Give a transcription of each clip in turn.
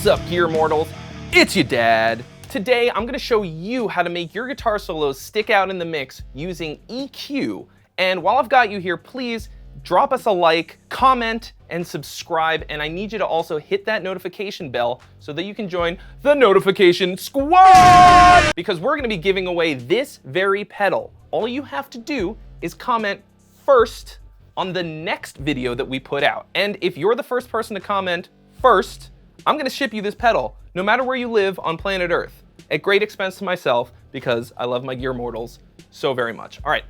What's up, gear mortals? It's your dad. Today, I'm gonna show you how to make your guitar solos stick out in the mix using EQ. And while I've got you here, please drop us a like, comment, and subscribe. And I need you to also hit that notification bell so that you can join the notification squad! Because we're gonna be giving away this very pedal. All you have to do is comment first on the next video that we put out. And if you're the first person to comment first, I'm gonna ship you this pedal, no matter where you live on planet Earth, at great expense to myself, because I love my gear mortals so very much. All right,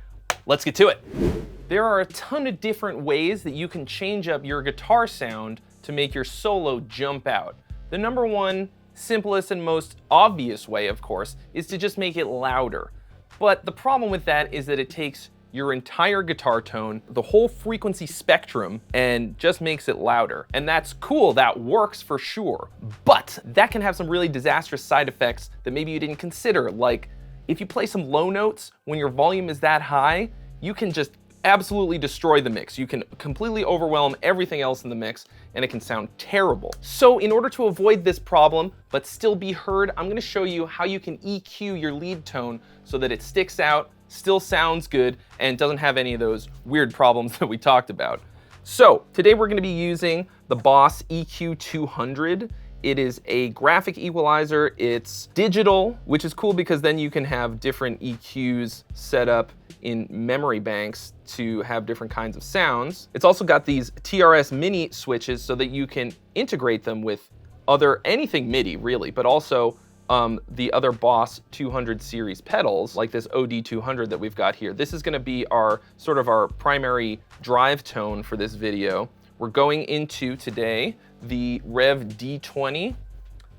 let's get to it. There are a ton of different ways that you can change up your guitar sound to make your solo jump out. The number one, simplest, and most obvious way, of course, is to just make it louder. But the problem with that is that it takes your entire guitar tone, the whole frequency spectrum, and just makes it louder. And that's cool, that works for sure. But that can have some really disastrous side effects that maybe you didn't consider. Like, if you play some low notes when your volume is that high, you can just absolutely destroy the mix. You can completely overwhelm everything else in the mix, and it can sound terrible. So in order to avoid this problem, but still be heard, I'm gonna show you how you can EQ your lead tone so that it sticks out, still sounds good, and doesn't have any of those weird problems that we talked about. So today we're gonna be using the Boss EQ 200. It is a graphic equalizer. It's digital, which is cool because then you can have different EQs set up in memory banks to have different kinds of sounds. It's also got these TRS mini switches so that you can integrate them with anything MIDI really, but also the other Boss 200 series pedals, like this OD 200 that we've got here. This is gonna be our primary drive tone for this video. We're going into today the Rev D20,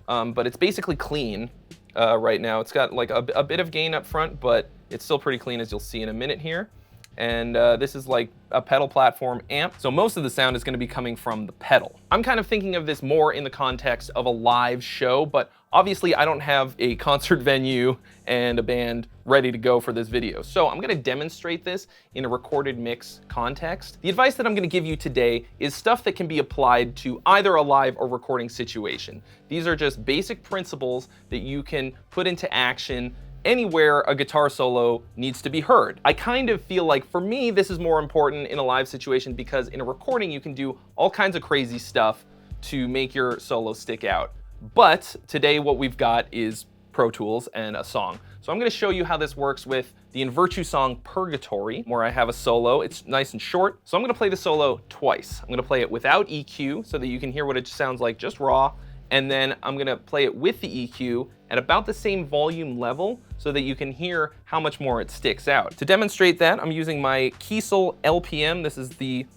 but it's basically clean right now. It's got like a bit of gain up front, but it's still pretty clean, as you'll see in a minute here. And this is like a pedal platform amp, so most of the sound is gonna be coming from the pedal. I'm kind of thinking of this more in the context of a live show, but obviously I don't have a concert venue and a band ready to go for this video. So I'm gonna demonstrate this in a recorded mix context. The advice that I'm gonna give you today is stuff that can be applied to either a live or recording situation. These are just basic principles that you can put into action anywhere a guitar solo needs to be heard. I kind of feel like for me, this is more important in a live situation because in a recording, you can do all kinds of crazy stuff to make your solo stick out. But today what we've got is Pro Tools and a song. So I'm gonna show you how this works with the In Virtue song Purgatory, where I have a solo. It's nice and short. So I'm gonna play the solo twice. I'm gonna play it without EQ so that you can hear what it sounds like, just raw. And then I'm gonna play it with the EQ at about the same volume level so that you can hear how much more it sticks out. To demonstrate that, I'm using my Kiesel LPM. This is the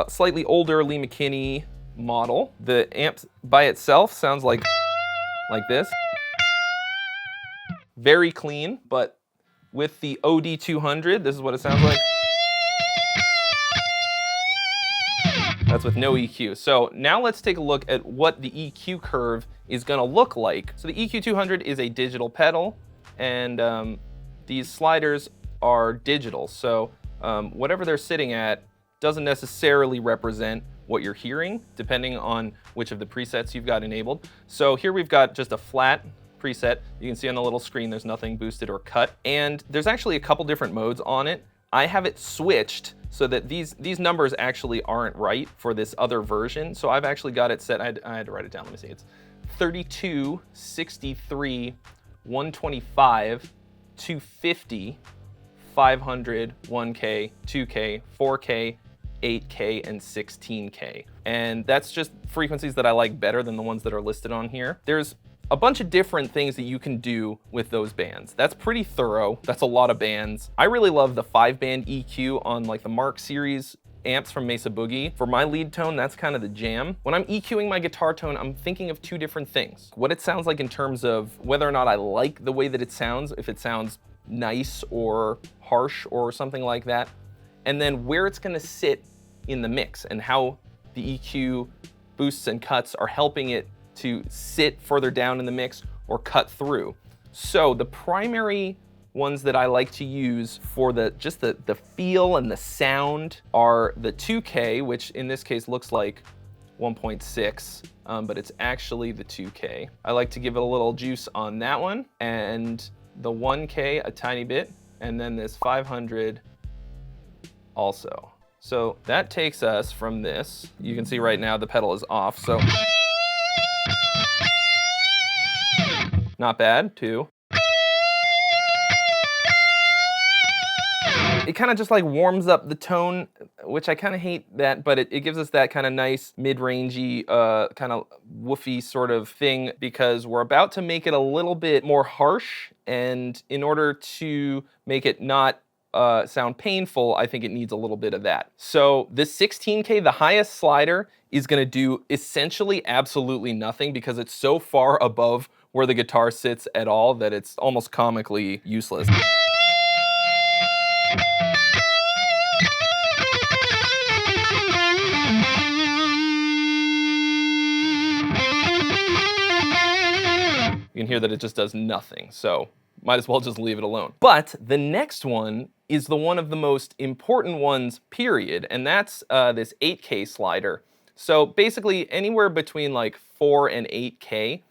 slightly older Lee McKinney model. The amp by itself sounds like this. Very clean, but with the OD 200, this is what it sounds like. That's with no EQ. So now let's take a look at what the EQ curve is gonna look like. So the EQ 200 is a digital pedal, and these sliders are digital. So whatever they're sitting at doesn't necessarily represent what you're hearing, depending on which of the presets you've got enabled. So here we've got just a flat preset. You can see on the little screen there's nothing boosted or cut. And there's actually a couple different modes on it. I have it switched so that these numbers actually aren't right for this other version. So I've actually got it set, I had to write it down, let me see. It's 32, 63, 125, 250, 500, 1K, 2K, 4K, 8K, and 16K. And that's just frequencies that I like better than the ones that are listed on here. There's a bunch of different things that you can do with those bands. That's pretty thorough. That's a lot of bands. I really love the 5-band EQ on like the Mark series amps from Mesa Boogie. For my lead tone, that's kind of the jam. When I'm EQing my guitar tone, I'm thinking of two different things. What it sounds like in terms of whether or not I like the way that it sounds, if it sounds nice or harsh or something like that, and then where it's gonna sit in the mix and how the EQ boosts and cuts are helping it to sit further down in the mix or cut through. So the primary ones that I like to use for just the feel and the sound are the 2K, which in this case looks like 1.6, but it's actually the 2K. I like to give it a little juice on that one, and the 1K a tiny bit, and then this 500 also. So that takes us from this. You can see right now the pedal is off, so not bad, too. It kind of just like warms up the tone, which I kind of hate that, but it gives us that kind of nice mid-rangey, kind of woofy sort of thing, because we're about to make it a little bit more harsh, and in order to make it not sound painful, I think it needs a little bit of that. So this 16K, the highest slider, is gonna do essentially absolutely nothing because it's so far above where the guitar sits at all that it's almost comically useless. You can hear that it just does nothing, so might as well just leave it alone. But the next one is the one of the most important ones, period, and that's this 8K slider. So basically anywhere between like 4 and 8K,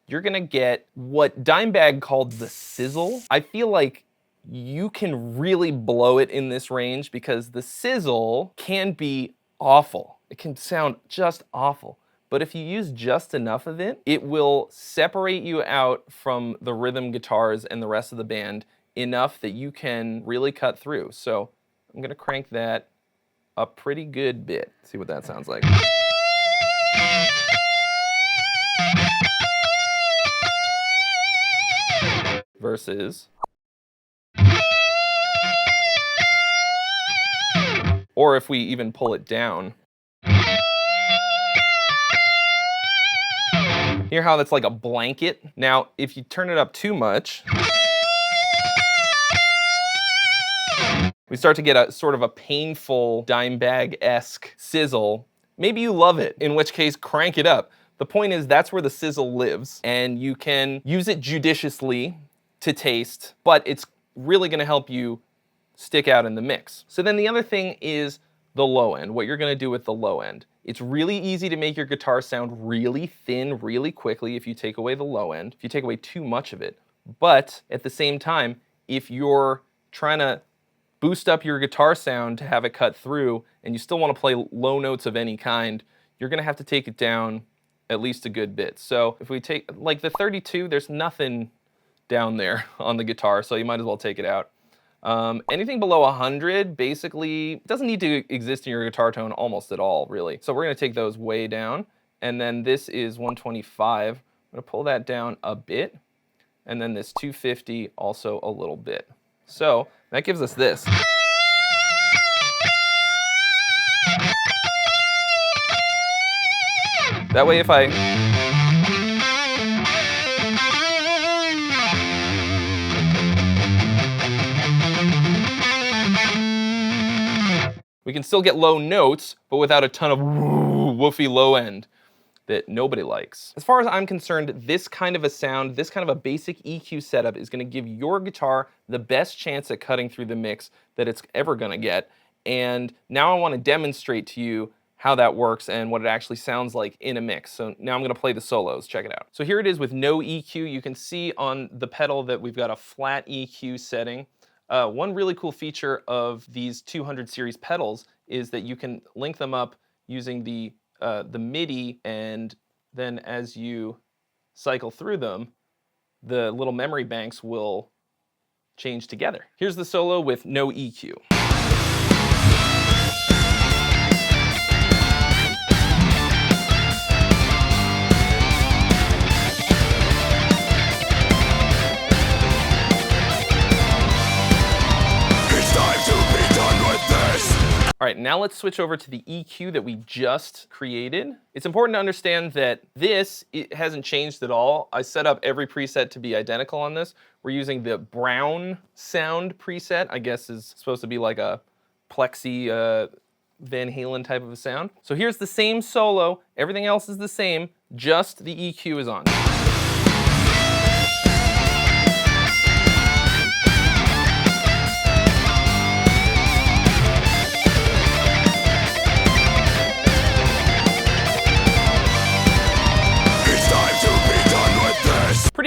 you're gonna get what Dimebag called the sizzle. I feel like you can really blow it in this range because the sizzle can be awful. It can sound just awful. But if you use just enough of it, it will separate you out from the rhythm guitars and the rest of the band enough that you can really cut through. So I'm gonna crank that a pretty good bit. See what that sounds like. Versus. Or if we even pull it down. Hear how that's like a blanket? Now, if you turn it up too much, we start to get a sort of a painful Dimebag-esque sizzle. Maybe you love it, in which case crank it up. The point is that's where the sizzle lives, and you can use it judiciously to taste, but it's really gonna help you stick out in the mix. So then the other thing is the low end, what you're gonna do with the low end. It's really easy to make your guitar sound really thin really quickly if you take away the low end, if you take away too much of it. But at the same time, if you're trying to boost up your guitar sound to have it cut through and you still want to play low notes of any kind, you're gonna have to take it down at least a good bit. So if we take, like the 32, there's nothing down there on the guitar, so you might as well take it out. Anything below 100 basically doesn't need to exist in your guitar tone almost at all, really. So we're gonna take those way down, and then this is 125. I'm gonna pull that down a bit, and then this 250 also a little bit. So that gives us this. That way if I we can still get low notes, but without a ton of woofy low end that nobody likes. As far as I'm concerned, this kind of a sound, this kind of a basic EQ setup is gonna give your guitar the best chance at cutting through the mix that it's ever gonna get. And now I wanna demonstrate to you how that works and what it actually sounds like in a mix. So now I'm gonna play the solos, check it out. So here it is with no EQ. You can see on the pedal that we've got a flat EQ setting. One really cool feature of these 200 series pedals is that you can link them up using the MIDI, and then as you cycle through them, the little memory banks will change together. Here's the solo with no EQ. All right, now let's switch over to the EQ that we just created. It's important to understand that it hasn't changed at all. I set up every preset to be identical on this. We're using the brown sound preset, I guess is supposed to be like a plexi Van Halen type of a sound. So here's the same solo, everything else is the same, just the EQ is on.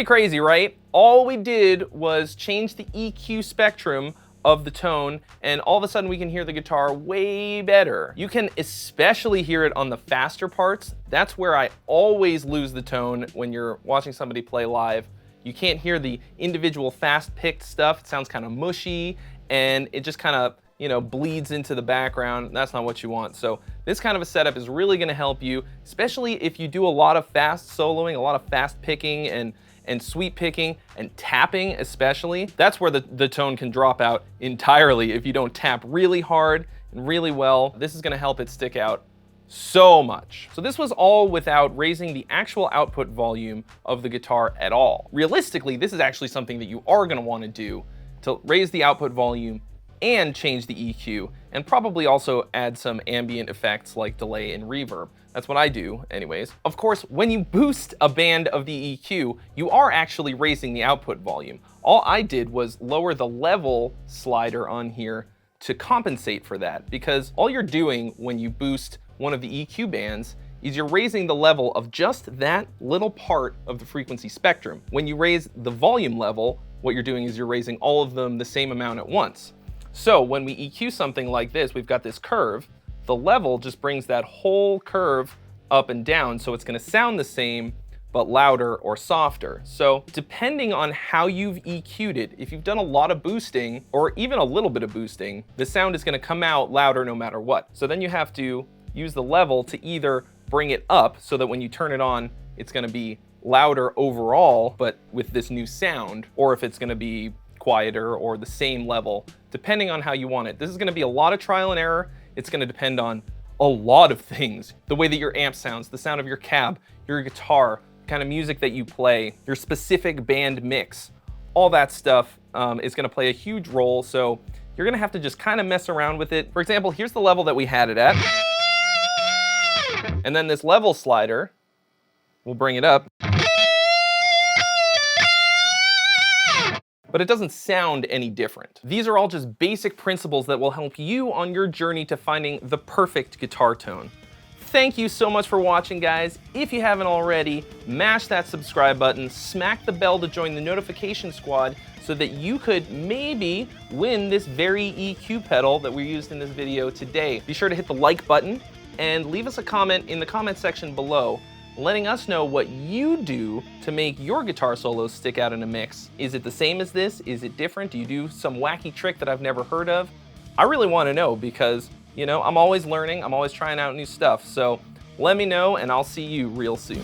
Pretty crazy, right? All we did was change the EQ spectrum of the tone, and all of a sudden we can hear the guitar way better. You can especially hear it on the faster parts. That's where I always lose the tone when you're watching somebody play live. You can't hear the individual fast-picked stuff. It sounds kind of mushy, and it just kind of, you know, bleeds into the background. That's not what you want. So this kind of a setup is really gonna help you, especially if you do a lot of fast soloing, a lot of fast picking and sweep picking and tapping especially. That's where the tone can drop out entirely if you don't tap really hard and really well. This is gonna help it stick out so much. So this was all without raising the actual output volume of the guitar at all. Realistically, this is actually something that you are gonna wanna do to raise the output volume and change the EQ, and probably also add some ambient effects like delay and reverb. That's what I do anyways. Of course, when you boost a band of the EQ, you are actually raising the output volume. All I did was lower the level slider on here to compensate for that, because all you're doing when you boost one of the EQ bands is you're raising the level of just that little part of the frequency spectrum. When you raise the volume level, what you're doing is you're raising all of them the same amount at once. So when we EQ something like this, we've got this curve, the level just brings that whole curve up and down, so it's gonna sound the same, but louder or softer. So depending on how you've EQ'd it, if you've done a lot of boosting, or even a little bit of boosting, the sound is gonna come out louder no matter what. So then you have to use the level to either bring it up so that when you turn it on, it's gonna be louder overall, but with this new sound, or if it's gonna be quieter or the same level, depending on how you want it. This is gonna be a lot of trial and error. It's gonna depend on a lot of things. The way that your amp sounds, the sound of your cab, your guitar, kind of music that you play, your specific band mix, all that stuff is gonna play a huge role. So you're gonna have to just kind of mess around with it. For example, here's the level that we had it at. And then this level slider, we'll bring it up. But it doesn't sound any different. These are all just basic principles that will help you on your journey to finding the perfect guitar tone. Thank you so much for watching, guys. If you haven't already, mash that subscribe button, smack the bell to join the notification squad so that you could maybe win this very EQ pedal that we used in this video today. Be sure to hit the like button and leave us a comment in the comment section below, letting us know what you do to make your guitar solos stick out in a mix. Is it the same as this? Is it different? Do you do some wacky trick that I've never heard of? I really want to know because, you know, I'm always learning, I'm always trying out new stuff. So let me know and I'll see you real soon.